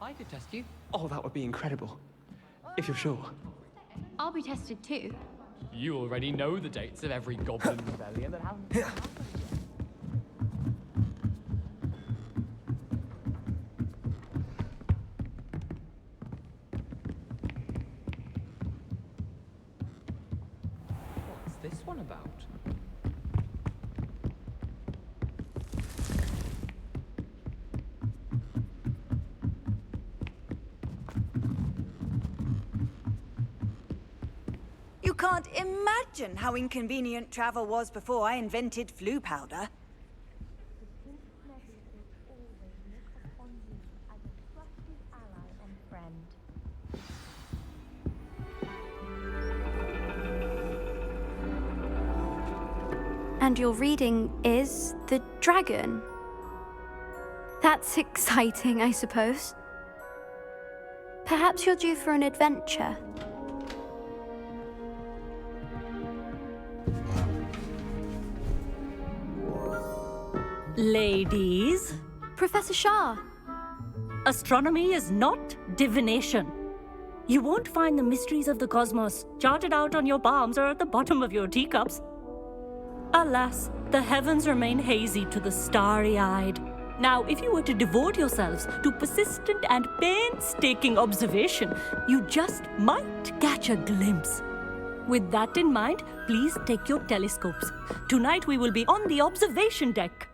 I could test you. Oh, that would be incredible. If you're sure. I'll be tested too. You already know the dates of every goblin rebellion that hasn't happened yet. What's this one about? You can't imagine how inconvenient travel was before I invented flu powder. And your reading is the dragon. That's exciting, I suppose. Perhaps you're due for an adventure. Ladies, Professor Shah. astronomy is not divination. You won't find the mysteries of the cosmos charted out on your palms or at the bottom of your teacups. Alas, the heavens remain hazy to the starry-eyed. Now, if you were to devote yourselves to persistent and painstaking observation, you just might catch a glimpse. With that in mind, please take your telescopes. Tonight we will be on the observation deck.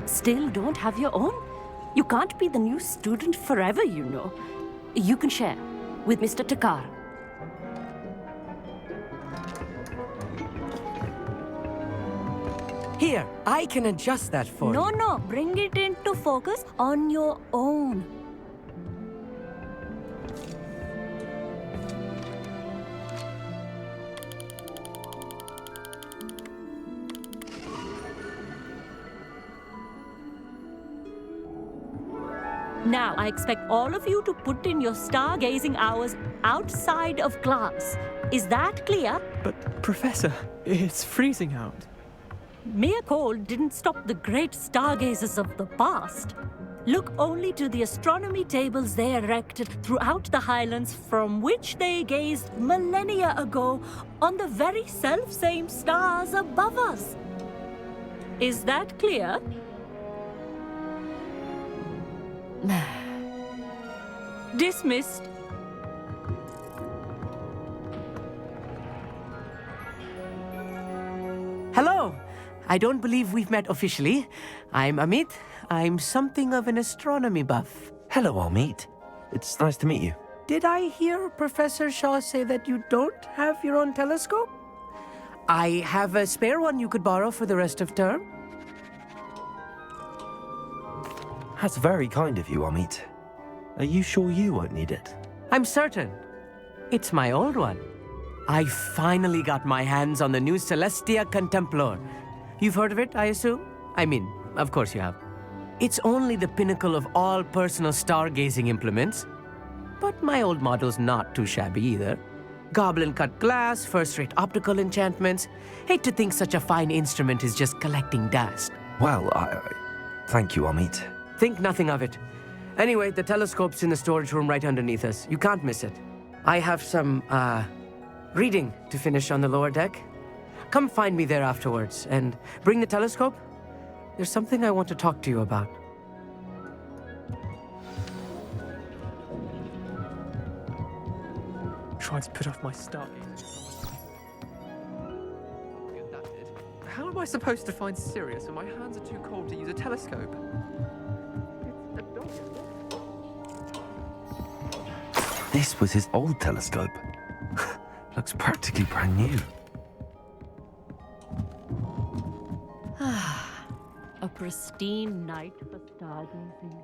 Still don't have your own? You can't be the new student forever, you know. You can share with Mr. Takar. Here, I can adjust that for you. No, bring it into focus on your own. Now, I expect all of you to put in your stargazing hours outside of class. Is that clear? But, Professor, it's freezing out. Mere cold didn't stop the great stargazers of the past. Look only to the astronomy tables they erected throughout the highlands from which they gazed millennia ago on the very self-same stars above us. Is that clear? Dismissed. Hello. I don't believe we've met officially. I'm Amit. I'm something of an astronomy buff. Hello, Amit. It's nice to meet you. Did I hear Professor Shaw say that you don't have your own telescope? I have a spare one you could borrow for the rest of term. That's very kind of you, Amit. Are you sure you won't need it? I'm certain. It's my old one. I finally got my hands on the new Celestia Contemplor. You've heard of it, I assume? I mean, of course you have. It's only the pinnacle of all personal stargazing implements. But my old model's not too shabby either. Goblin-cut glass, first-rate optical enchantments. Hate to think such a fine instrument is just collecting dust. Well, thank you, Amit. Think nothing of it. Anyway, the telescope's in the storage room right underneath us. You can't miss it. I have some, reading to finish on the lower deck. Come find me there afterwards, and bring the telescope. There's something I want to talk to you about. Trying to put off my start. How am I supposed to find Sirius when my hands are too cold to use a telescope? This was his old telescope. Looks practically brand new. A pristine night for stargazing.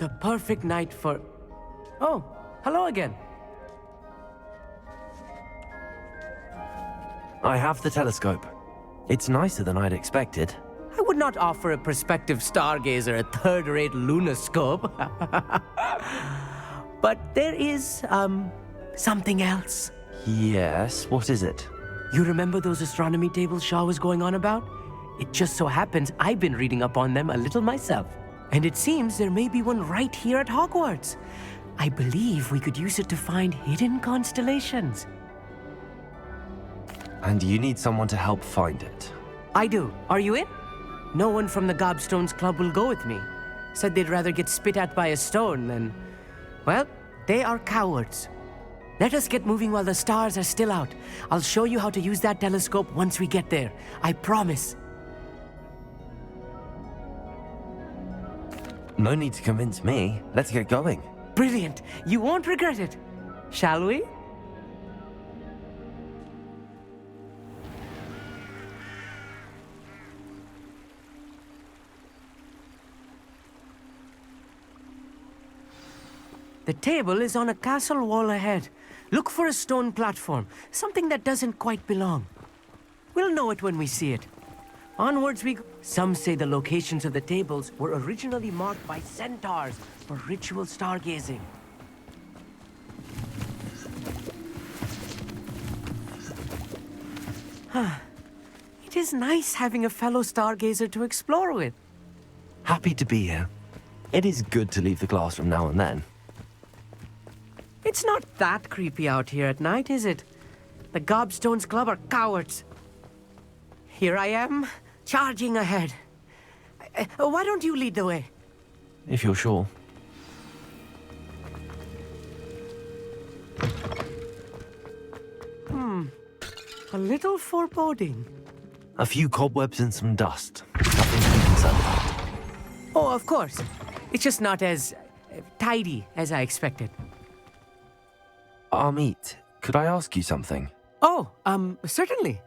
The perfect night for... Oh, hello again. I have the telescope. It's nicer than I'd expected. I would not offer a prospective stargazer a third-rate lunoscope. But there is, something else. Yes, what is it? You remember those astronomy tables Shaw was going on about? It just so happens I've been reading up on them a little myself. And it seems there may be one right here at Hogwarts. I believe we could use it to find hidden constellations. And you need someone to help find it. I do. Are you in? No one from the Gobstones Club will go with me. Said they'd rather get spit at by a stone than... Well, they are cowards. Let us get moving while the stars are still out. I'll show you how to use that telescope once we get there. I promise. No need to convince me. Let's get going. Brilliant. You won't regret it. Shall we? The table is on a castle wall ahead. Look for a stone platform, something that doesn't quite belong. We'll know it when we see it. Onwards we go. Some say the locations of the tables were originally marked by centaurs for ritual stargazing. It is nice having a fellow stargazer to explore with. Happy to be here. It is good to leave the classroom now and then. It's not that creepy out here at night, is it? The Gobstones Club are cowards. Here I am, charging ahead. Why don't you lead the way? If you're sure. A little foreboding. A few cobwebs and some dust. Nothing to be concerned about. Oh, of course. It's just not as tidy as I expected. Amit, could I ask you something? Oh, certainly.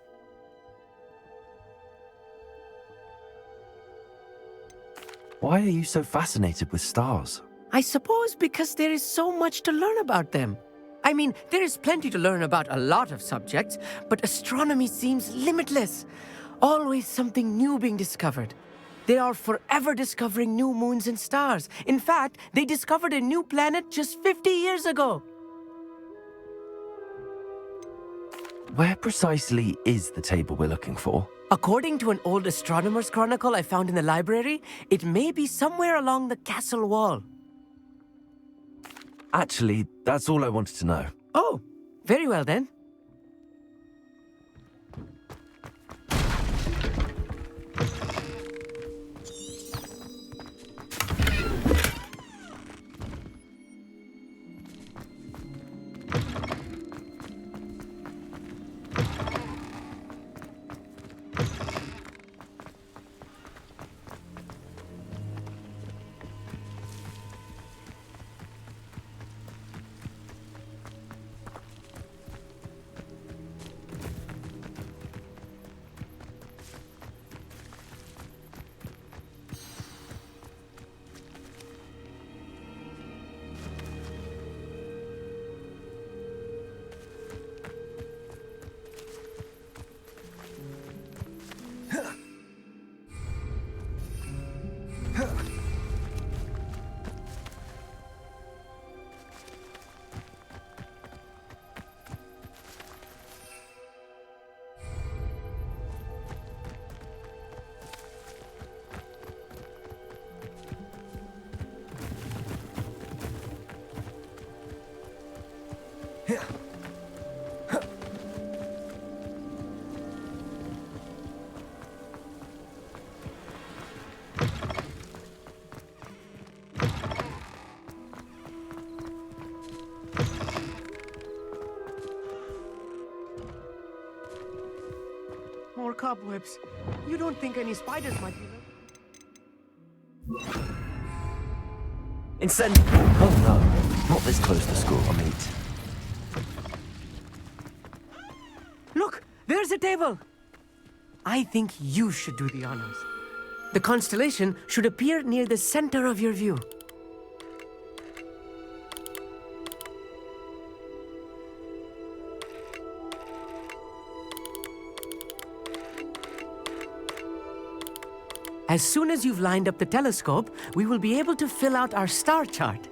Why are you so fascinated with stars? I suppose because there is so much to learn about them. I mean, there is plenty to learn about a lot of subjects, but astronomy seems limitless. Always something new being discovered. They are forever discovering new moons and stars. In fact, they discovered a new planet just 50 years ago. Where precisely is the table we're looking for? According to an old astronomer's chronicle I found in the library, it may be somewhere along the castle wall. Actually, that's all I wanted to know. Oh, very well then. More cobwebs. You don't think any spiders might be there? Instead... Oh no, not this close to school, Amit. Look, there's a table. I think you should do the honors. The constellation should appear near the center of your view. As soon as you've lined up the telescope, we will be able to fill out our star chart.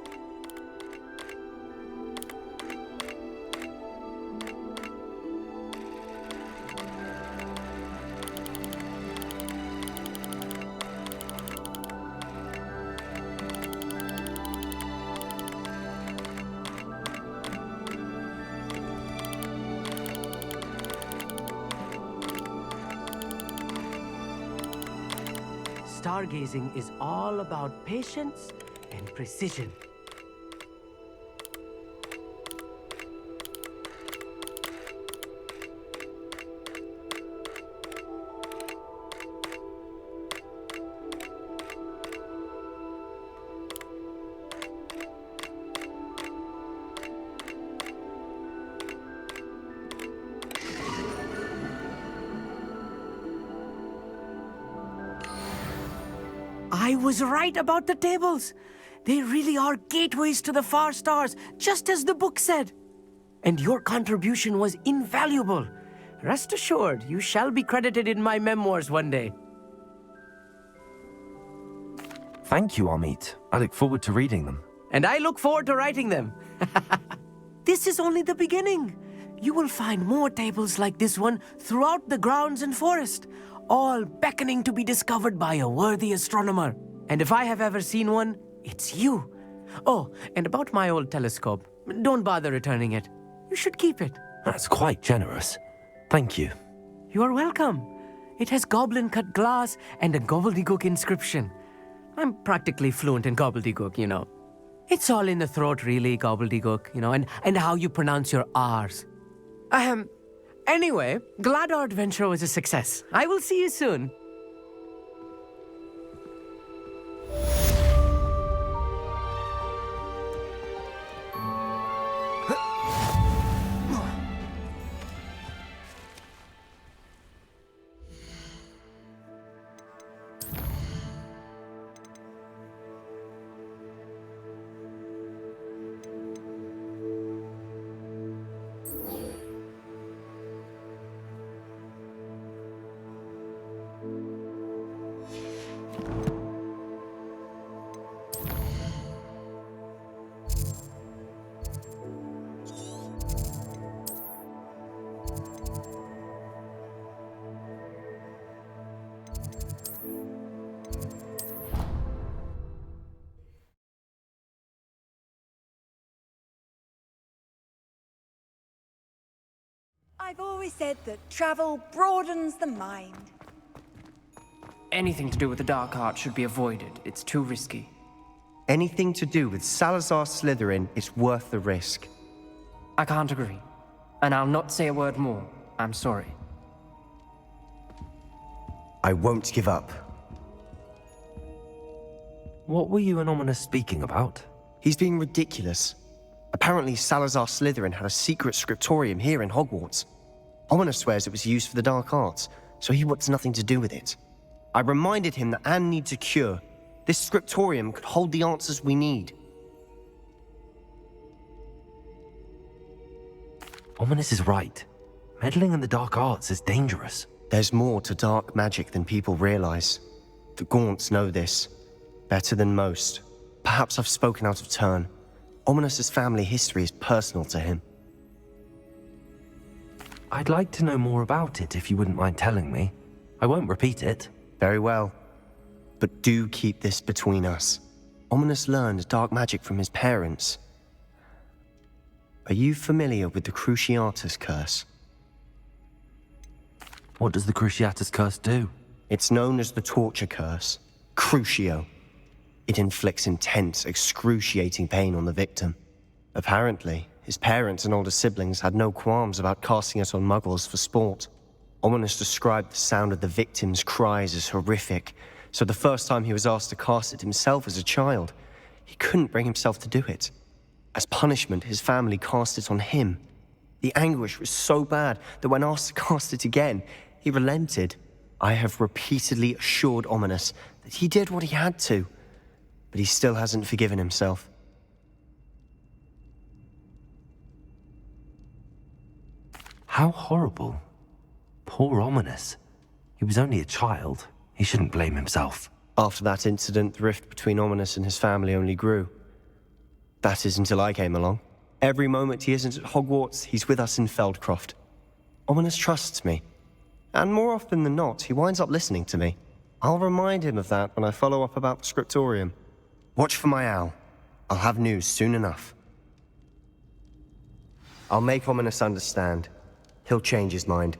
Stargazing is all about patience and precision. I was right about the tables. They really are gateways to the far stars, just as the book said. And your contribution was invaluable. Rest assured, you shall be credited in my memoirs one day. Thank you, Amit. I look forward to reading them. And I look forward to writing them. This is only the beginning. You will find more tables like this one throughout the grounds and forest, all beckoning to be discovered by a worthy astronomer. And if I have ever seen one, it's you. Oh, and about my old telescope, don't bother returning it. You should keep it. That's quite generous. Thank you. You are welcome. It has goblin-cut glass and a gobbledygook inscription. I'm practically fluent in gobbledygook, you know. It's all in the throat, really, gobbledygook, you know, and how you pronounce your R's. Anyway, glad our adventure was a success. I will see you soon. I've always said that travel broadens the mind. Anything to do with the dark art should be avoided. It's too risky. Anything to do with Salazar Slytherin is worth the risk. I can't agree. And I'll not say a word more. I'm sorry. I won't give up. What were you and Ominous speaking about? He's being ridiculous. Apparently Salazar Slytherin had a secret scriptorium here in Hogwarts. Ominous swears it was used for the dark arts, so he wants nothing to do with it. I reminded him that Anne needs a cure. This scriptorium could hold the answers we need. Ominous is right. Meddling in the dark arts is dangerous. There's more to dark magic than people realize. The Gaunts know this. Better than most. Perhaps I've spoken out of turn. Ominous's family history is personal to him. I'd like to know more about it if you wouldn't mind telling me. I won't repeat it. Very well. But do keep this between us. Ominous learned dark magic from his parents. Are you familiar with the Cruciatus Curse? What does the Cruciatus Curse do? It's known as the Torture Curse. Crucio. It inflicts intense, excruciating pain on the victim. Apparently, his parents and older siblings had no qualms about casting it on muggles for sport. Ominous described the sound of the victim's cries as horrific, so the first time he was asked to cast it himself as a child, he couldn't bring himself to do it. As punishment, his family cast it on him. The anguish was so bad that when asked to cast it again, he relented. I have repeatedly assured Ominous that he did what he had to, but he still hasn't forgiven himself. How horrible. Poor Ominous. He was only a child. He shouldn't blame himself. After that incident, the rift between Ominous and his family only grew. That is until I came along. Every moment he isn't at Hogwarts, he's with us in Feldcroft. Ominous trusts me. And more often than not, he winds up listening to me. I'll remind him of that when I follow up about the scriptorium. Watch for my owl. I'll have news soon enough. I'll make Ominous understand. He'll change his mind.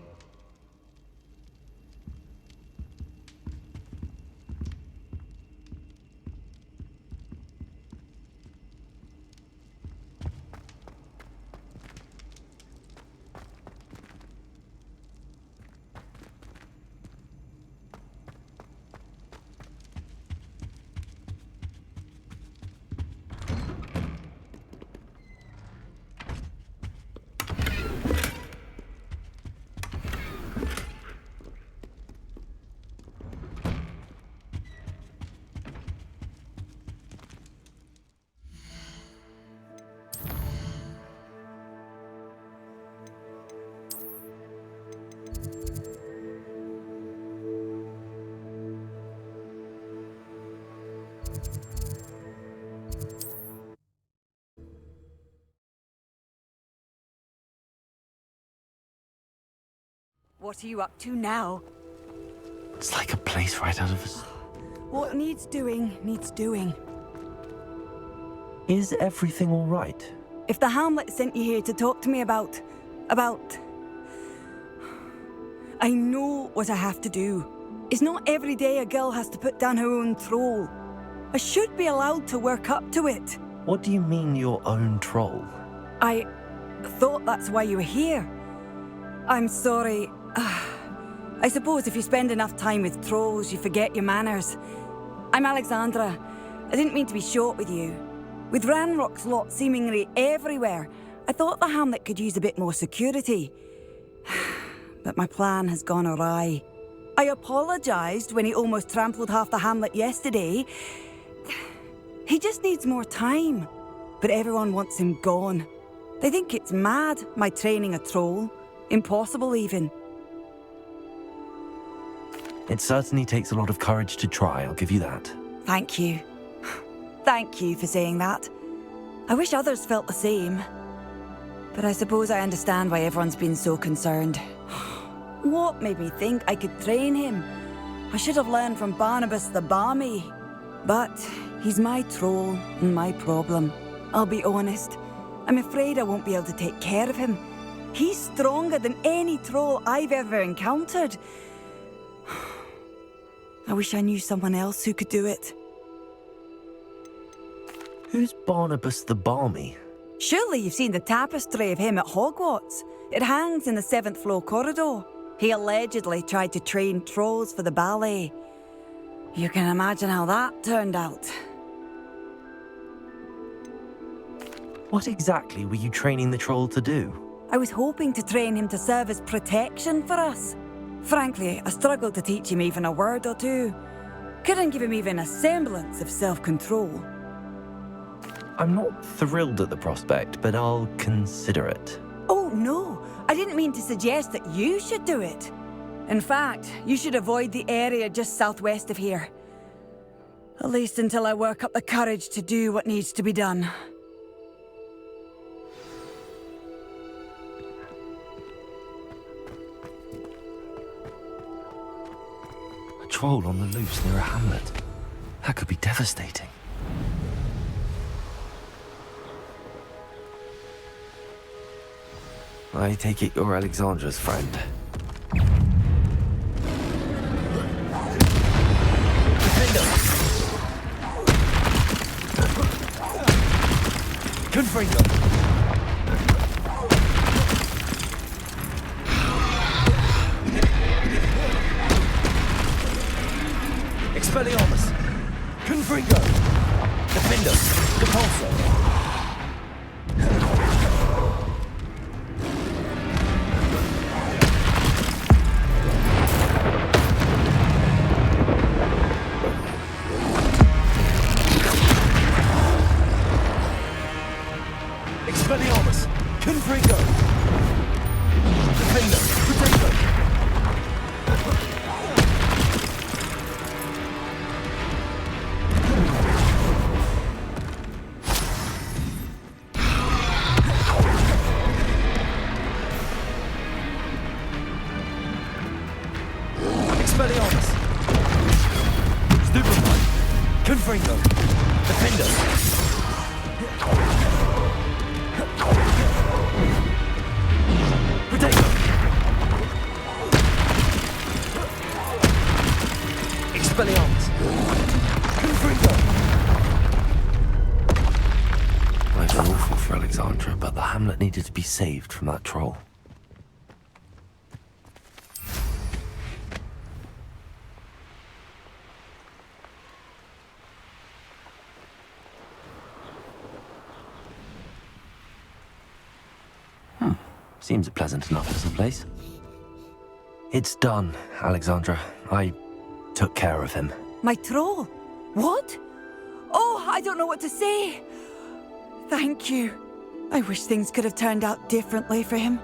What are you up to now? It's like a place right out of a... What needs doing, needs doing. Is everything all right? If the Hamlet sent you here to talk to me about... I know what I have to do. It's not every day a girl has to put down her own troll. I should be allowed to work up to it. What do you mean, your own troll? I thought that's why you were here. I'm sorry. I suppose if you spend enough time with trolls, you forget your manners. I'm Alexandra. I didn't mean to be short with you. With Ranrock's lot seemingly everywhere, I thought the Hamlet could use a bit more security. But my plan has gone awry. I apologised when he almost trampled half the Hamlet yesterday. He just needs more time. But everyone wants him gone. They think it's mad, my training a troll. Impossible, even. It certainly takes a lot of courage to try, I'll give you that. Thank you. Thank you for saying that. I wish others felt the same. But I suppose I understand why everyone's been so concerned. What made me think I could train him? I should have learned from Barnabas the Barmy. But he's my troll and my problem. I'll be honest. I'm afraid I won't be able to take care of him. He's stronger than any troll I've ever encountered. I wish I knew someone else who could do it. Who's Barnabas the Barmy? Surely you've seen the tapestry of him at Hogwarts. It hangs in the 7th floor corridor. He allegedly tried to train trolls for the ballet. You can imagine how that turned out. What exactly were you training the troll to do? I was hoping to train him to serve as protection for us. Frankly, I struggled to teach him even a word or two. Couldn't give him even a semblance of self-control. I'm not thrilled at the prospect, but I'll consider it. Oh, no. I didn't mean to suggest that you should do it. In fact, you should avoid the area just southwest of here. At least until I work up the courage to do what needs to be done. A troll on the loose near a hamlet. That could be devastating. I take it you're Alexandra's friend. Confringo! Expelliarmus! Confringo! Defender! Depulso! Expelliarmus! Confringo! Defender! Potato! Expelliarmus! Stupefy! Confringo! Defender! Protego! Expelliarmus! Confringo! I feel awful for Alexandra, but the hamlet needed to be saved from that troll. Seems a pleasant enough little place. It's done, Alexandra. I took care of him. My troll? What? Oh, I don't know what to say. Thank you. I wish things could have turned out differently for him.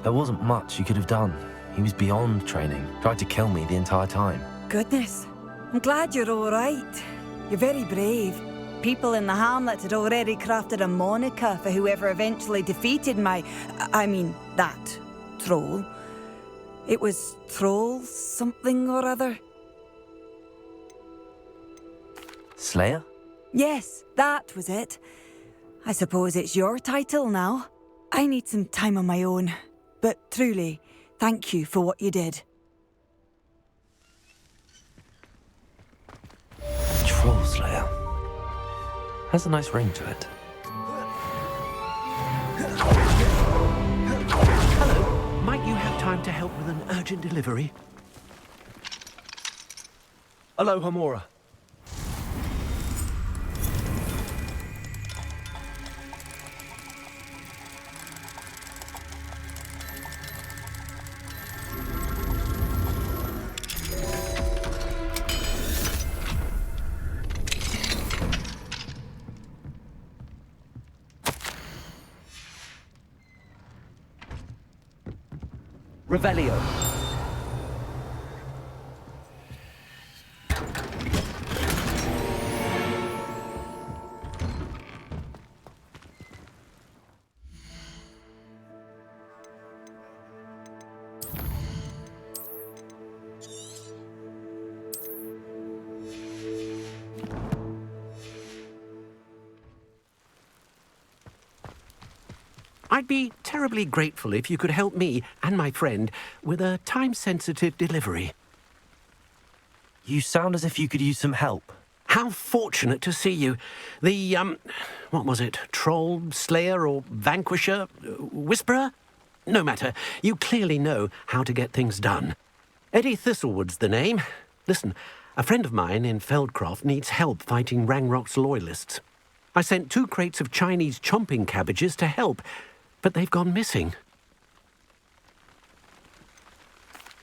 There wasn't much you could have done. He was beyond training. Tried to kill me the entire time. Goodness. I'm glad you're all right. You're very brave. People in the hamlet had already crafted a moniker for whoever eventually defeated that troll. It was Troll something or other. Slayer? Yes, that was it. I suppose it's your title now. I need some time on my own. But truly, thank you for what you did. Troll Slayer. Has a nice ring to it. Hello. Might you have time to help with an urgent delivery? Hello, Hamura. Revelio. I'd be terribly grateful if you could help me and my friend with a time-sensitive delivery. You sound as if you could use some help. How fortunate to see you. The, what was it? Troll, Slayer, or Vanquisher? Whisperer? No matter. You clearly know how to get things done. Eddie Thistlewood's the name. Listen, a friend of mine in Feldcroft needs help fighting Rangrock's loyalists. I sent 2 crates of Chinese chomping cabbages to help, but they've gone missing.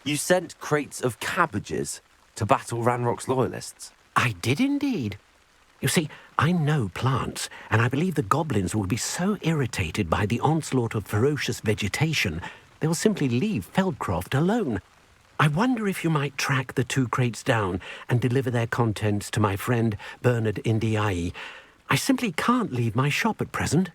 You sent crates of cabbages to battle Ranrock's loyalists? I did indeed. You see, I know plants, and I believe the goblins will be so irritated by the onslaught of ferocious vegetation, they'll simply leave Feldcroft alone. I wonder if you might track the 2 crates down and deliver their contents to my friend Bernard Indiai. I simply can't leave my shop at present.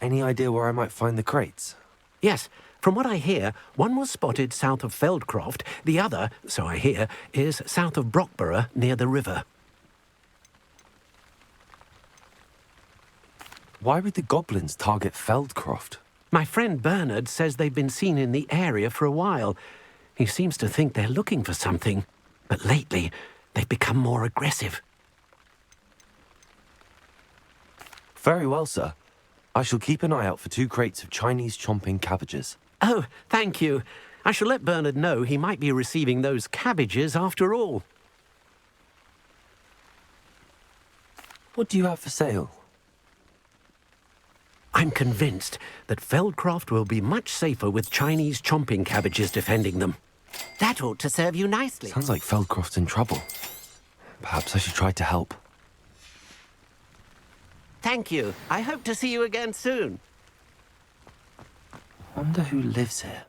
Any idea where I might find the crates? Yes. From what I hear, one was spotted south of Feldcroft, the other, so I hear, is south of Brockborough near the river. Why would the goblins target Feldcroft? My friend Bernard says they've been seen in the area for a while. He seems to think they're looking for something, but lately they've become more aggressive. Very well, sir. I shall keep an eye out for 2 crates of Chinese chomping cabbages. Oh, thank you. I shall let Bernard know he might be receiving those cabbages after all. What do you have for sale? I'm convinced that Feldcroft will be much safer with Chinese chomping cabbages defending them. That ought to serve you nicely. Sounds like Feldcroft's in trouble. Perhaps I should try to help. Thank you. I hope to see you again soon. Wonder who lives here.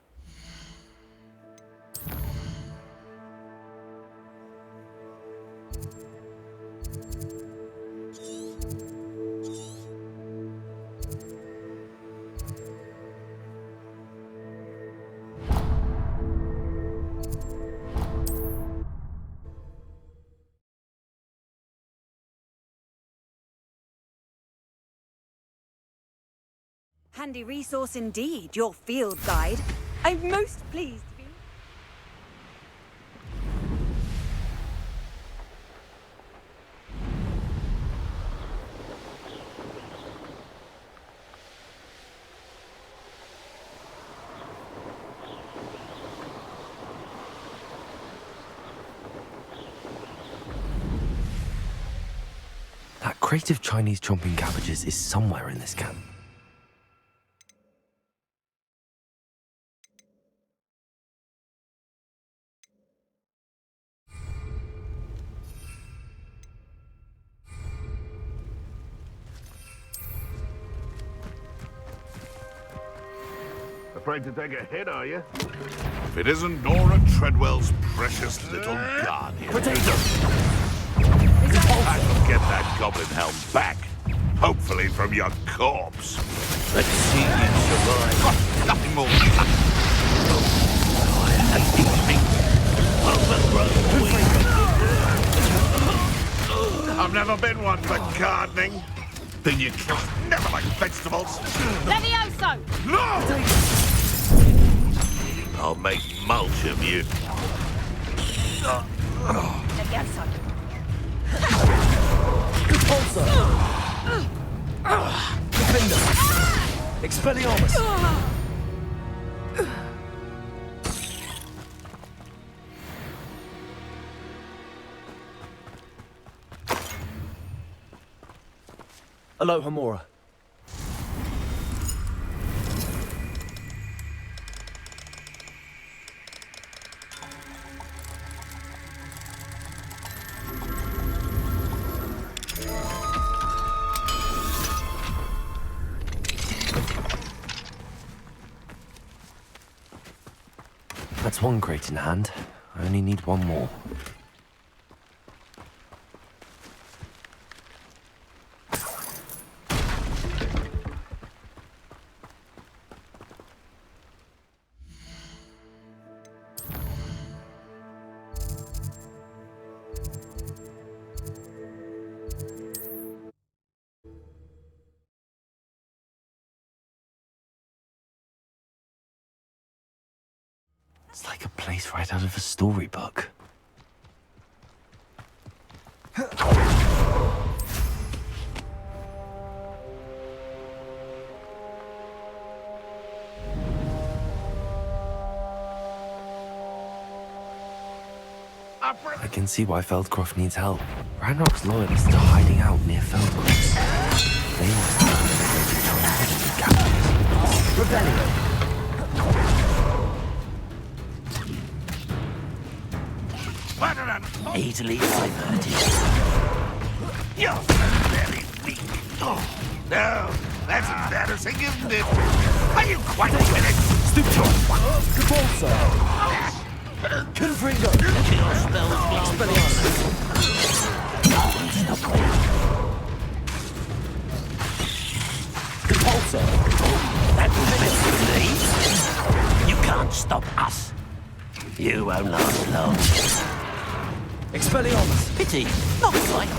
Handy resource indeed, your field guide. I'm most pleased to be... That crate of Chinese chomping cabbages is somewhere in this camp. Afraid to take a hit, are you? If it isn't Nora Treadwell's precious little guardian. I will get that goblin helm back. Hopefully from your corpse. Let's see you survive. Oh, nothing more. I hate these big, overgrown weeds. I've never been one for gardening. Thing you kill never like vegetables. Levioso! No! I'll make mulch of you. Levioso! Expelliarmus! Aloha, Mora. That's one crate in hand. I only need one more. It's like a place right out of a storybook. I can see why Feldcroft needs help. Ranrock's loyalists are hiding out near Feldcroft. They must have Rebellion! Easily diverted. You're very weak. Oh, no, that's embarrassing, isn't it? Are you quite with it? Stupor! Capulso! Confringo! Your spells Expelliarmus! Capulso! That was meant to be. You can't stop us. You won't last long. Expelliarmus! Pity, not quite.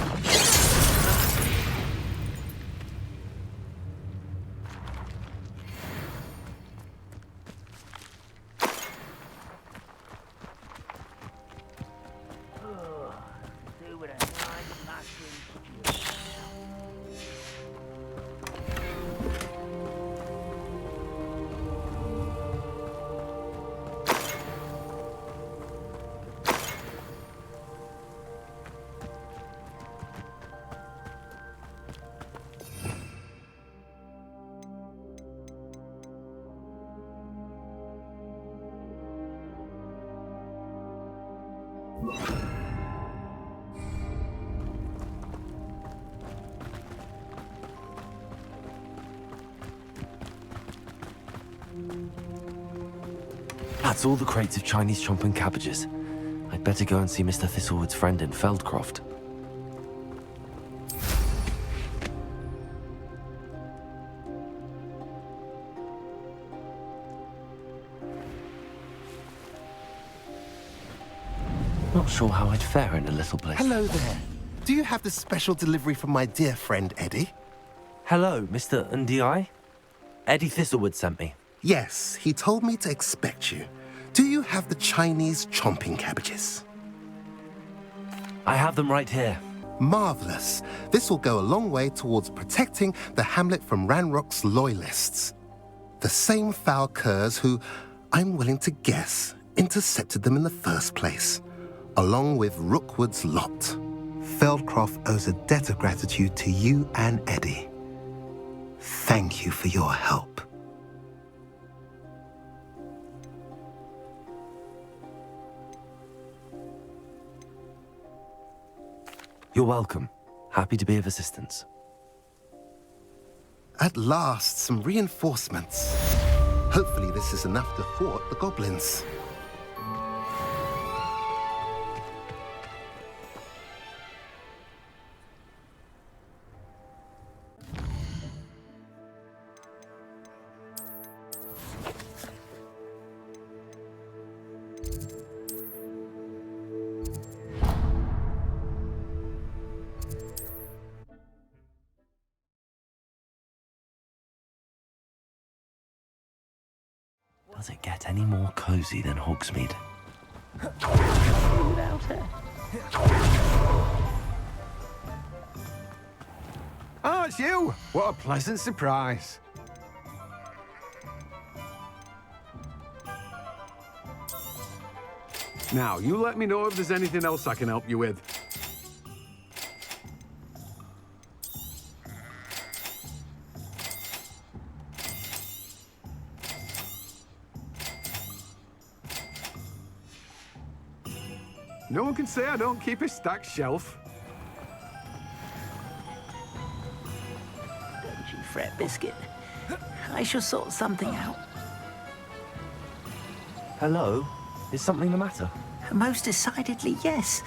That's all the crates of Chinese chomping cabbages. I'd better go and see Mr. Thistlewood's friend in Feldcroft. Not sure how I'd fare in a little place. Hello there. Do you have the special delivery from my dear friend Eddie? Hello, Mr. Ndi? Eddie Thistlewood sent me. Yes, he told me to expect you. Do you have the Chinese chomping cabbages? I have them right here. Marvelous. This will go a long way towards protecting the hamlet from Ranrock's loyalists. The same foul curs who, I'm willing to guess, intercepted them in the first place, along with Rookwood's lot. Feldcroft owes a debt of gratitude to you and Eddie. Thank you for your help. You're welcome. Happy to be of assistance. At last, some reinforcements. Hopefully this is enough to thwart the goblins. Does it get any more cozy than Hogsmeade? Oh, it's you! What a pleasant surprise. Now, you let me know if there's anything else I can help you with. No one can say I don't keep a stacked shelf. Don't you fret, Biscuit. I shall sort something out. Hello? Is something the matter? Most decidedly, yes.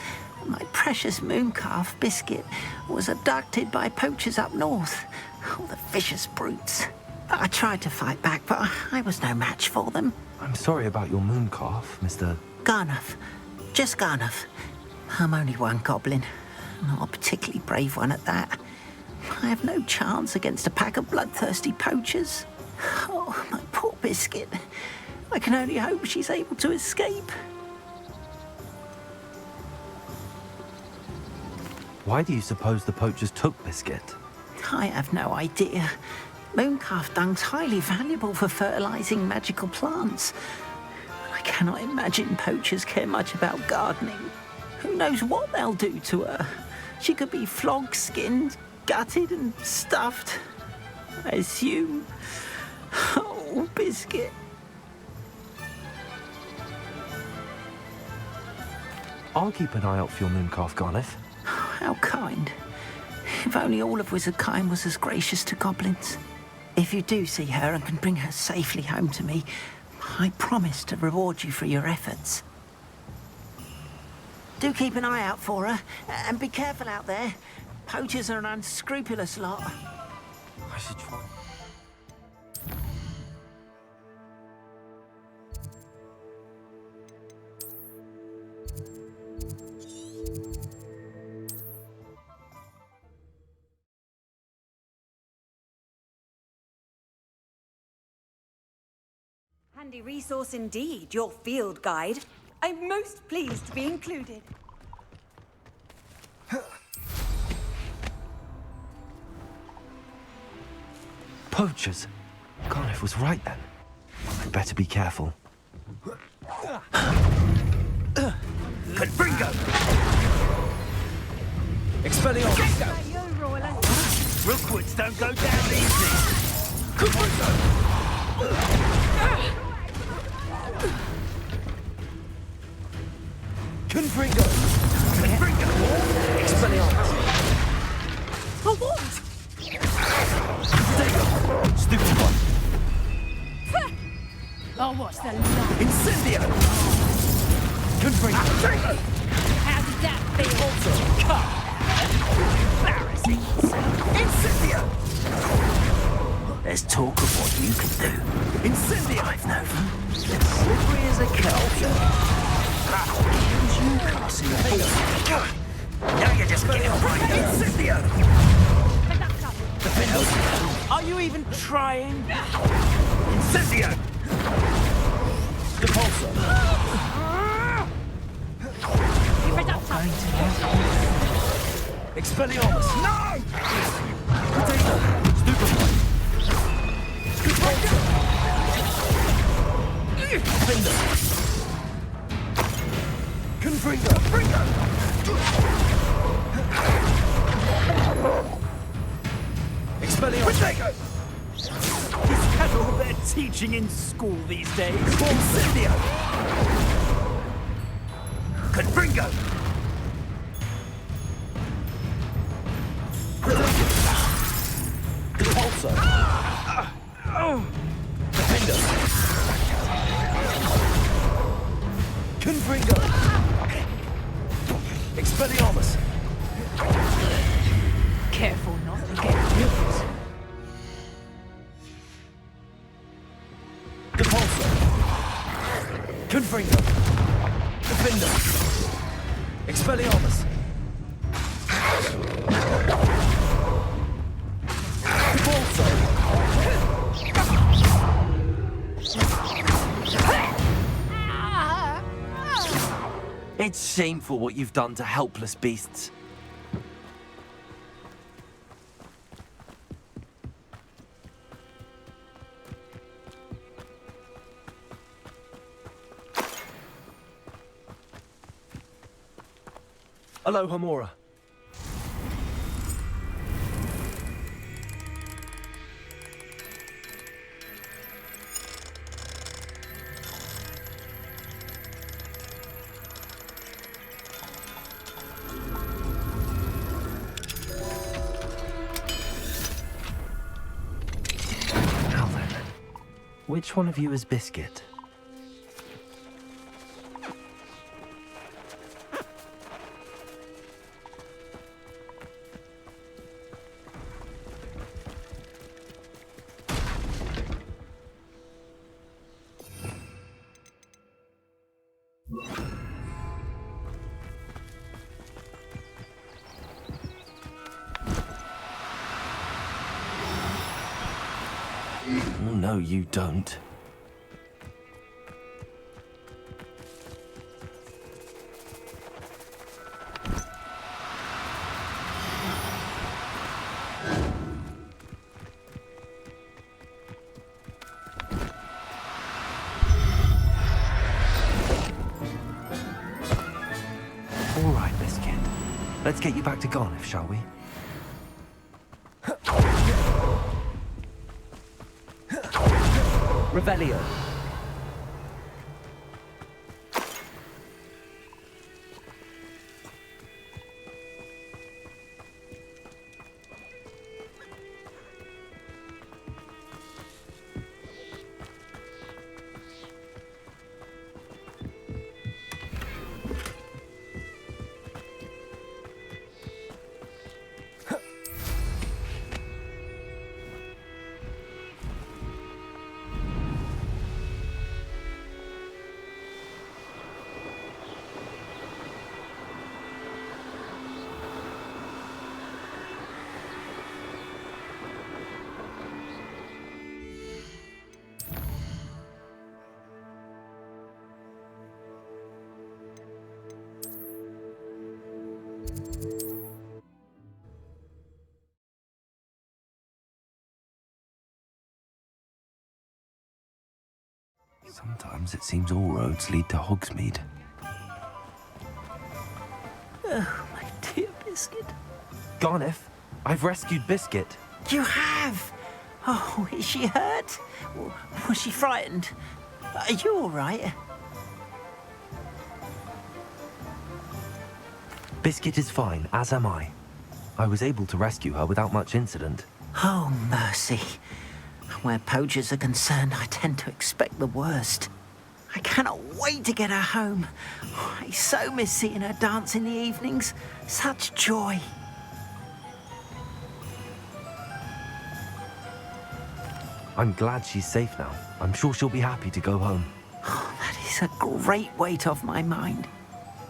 My precious mooncalf, Biscuit, was abducted by poachers up north. Oh, the vicious brutes. I tried to fight back, but I was no match for them. I'm sorry about your mooncalf, Mr. Garnuff. Just Garnuff. I'm only one goblin. Not a particularly brave one at that. I have no chance against a pack of bloodthirsty poachers. Oh, my poor Biscuit. I can only hope she's able to escape. Why do you suppose the poachers took Biscuit? I have no idea. Mooncalf dung's highly valuable for fertilizing magical plants. I cannot imagine poachers care much about gardening. Who knows what they'll do to her? She could be flogged, skinned, gutted and stuffed. I assume. Oh, Biscuit. I'll keep an eye out for your mooncalf, Garniff. How kind. If only all of Wizardkind was as gracious to goblins. If you do see her and can bring her safely home to me, I promise to reward you for your efforts. Do keep an eye out for her, and be careful out there. Poachers are an unscrupulous lot. I should try. Handy resource indeed, your field guide. I'm most pleased to be included. Poachers? Garniff was right then. I'd better be careful. Confringo! Expelliarmus! Rookwoods don't go down easy! Confringo! Confringo! Expelliarmus! For what? Stupid one! Oh, what's the line? Incendio! Confringo! How did that feel? Embarrassing! Incendio! There's talk of what you can do. Incendio! I've known them. Slippery as a kelp. You casting a Now you're just getting right. Incendio! Are you even trying? Incendio! Depulso! Expelliarmus! No! Potato! Stupefy! Depulso! Defender! Confringo! Expelliarmus! Potato! Is that all they're teaching in school these days? Incendio! Confringo! Depulso! Defender! Confringo! Expelliarmus! Careful not to get hit. Depulso! Confringo! Defender! Expelliarmus! Depulso! It's shameful what you've done to helpless beasts. Aloha, Mora. Now then, which one of you is Biscuit? Oh, no, you don't. All right, Biscuit. Let's get you back to Garniff, shall we? Revelio. Sometimes it seems all roads lead to Hogsmeade. Oh, my dear Biscuit. Garniff, I've rescued Biscuit. You have? Oh, is she hurt? Was she frightened? Are you all right? Biscuit is fine, as am I. I was able to rescue her without much incident. Oh, mercy. Where poachers are concerned, I tend to expect the worst. I cannot wait to get her home. I so miss seeing her dance in the evenings. Such joy. I'm glad she's safe now. I'm sure she'll be happy to go home. Oh, that is a great weight off my mind.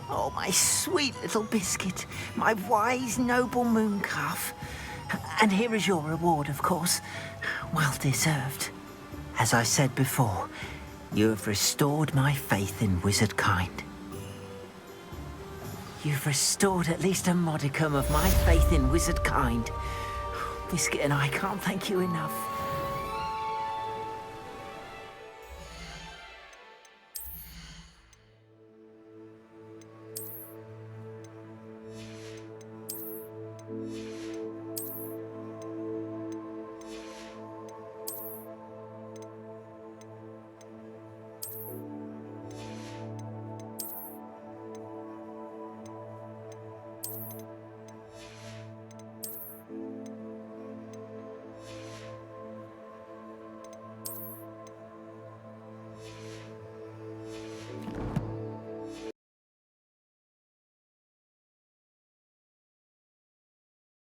Oh, my sweet little Biscuit, my wise, noble mooncalf. And here is your reward, of course. Well deserved. As I said before, you have restored my faith in wizard kind. You've restored at least a modicum of my faith in wizard kind. Biscuit and I can't thank you enough.